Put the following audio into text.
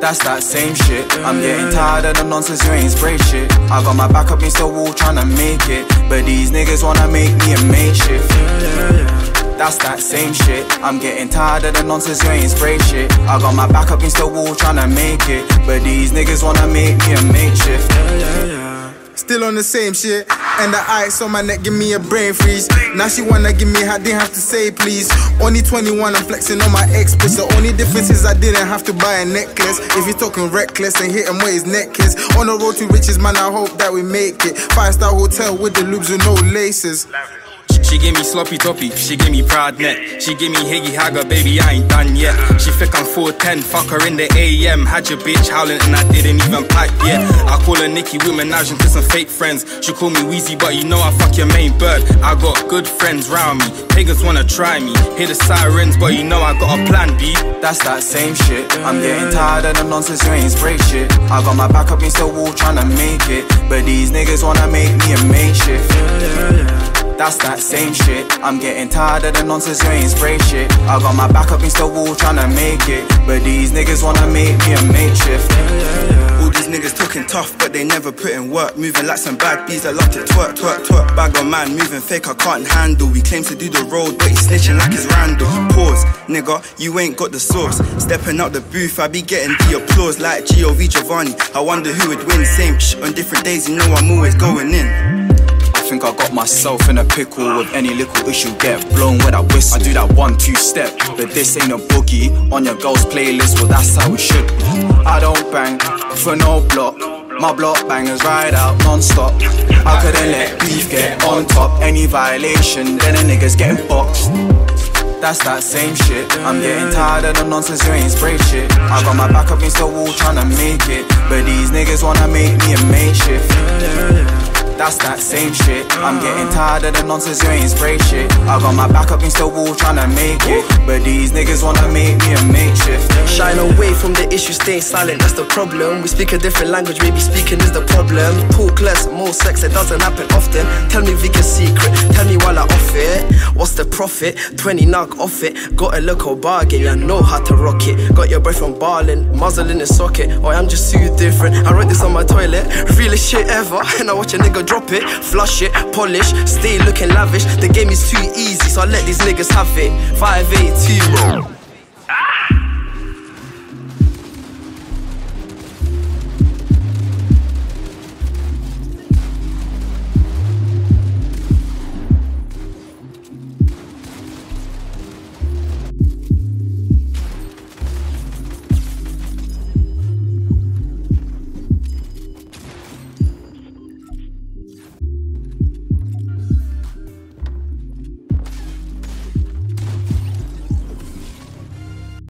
That's that same shit. I'm getting tired of the nonsense, you ain't spray shit. I got my back up against the wall tryna make it, but these niggas wanna make me a makeshift. That's that same shit. I'm getting tired of the nonsense, you ain't spray shit. I got my back up against the wall tryna make it, but these niggas wanna make me a makeshift. Still on the same shit, and the ice on my neck give me a brain freeze. Now she wanna give me, I didn't have to say please. Only 21, I'm flexing on my ex, bitch. The only difference is I didn't have to buy a necklace. If you're talking reckless and hit him where his neck is. On the road to riches, man, I hope that we make it. 5-star hotel with the loops with no laces. She gave me sloppy toppy, she gave me proud neck. She gave me Higgy Hagger, baby, I ain't done yet. She think I'm 410, fuck her in the AM. Had your bitch howling and I didn't even pipe yet. I call her Nicki with Minaj and to some fake friends. She call me Weezy, but you know I fuck your main bird. I got good friends round me, pagans wanna try me. Hear the sirens, but you know I got a plan B. That's that same shit. I'm getting tired of the nonsense, you ain't spray shit. I got my back up against the wall tryna make it, but these niggas wanna make me a makeshift. That's that same shit. I'm getting tired of the nonsense, you ain't spray shit. I got my back up against the wall tryna make it, but these niggas wanna make me a makeshift. All these niggas talking tough, but they never put in work. Moving like some bad bees that love to twerk, twerk, twerk. Bag on man, moving fake, I can't handle. He claims to do the road, but he's snitching like it's Randall. Pause, nigga, you ain't got the sauce. Stepping out the booth, I be getting the applause like G.O.V. Giovanni. I wonder who would win. Same shit on different days, you know I'm always going in. I think I got myself in a pickle. With any little issue get blown with that whistle. I do that 1-2 step, but this ain't a boogie. On your girl's playlist, well that's how it should be. I don't bang for no block. My block bangers ride out non-stop. I couldn't let beef get on top. Any violation, then a nigga's getting boxed. That's that same shit. I'm getting tired of the nonsense, you ain't spray shit. I got my back up against the wall tryna make it, but these niggas wanna make me a makeshift. That's that same shit. I'm getting tired of the nonsense, you ain't spray shit. I got my back up against the wall tryna make it, but these niggas wanna make me a makeshift. Shying away from the issue, staying silent, that's the problem. We speak a different language, maybe speaking is the problem. Talk less, more sex, it doesn't happen often. Tell me Vicky's secret, tell me while I off it. What's the profit? 20 nug off it. Got a local bargain, you know how to rock it. Got your boyfriend ballin', muzzle in his socket. Oh, I'm just too different. I wrote this on my toilet, realest shit ever. And I watch a nigga drop it, flush it, polish, stay looking lavish. The game is too easy, so I let these niggas have it. 582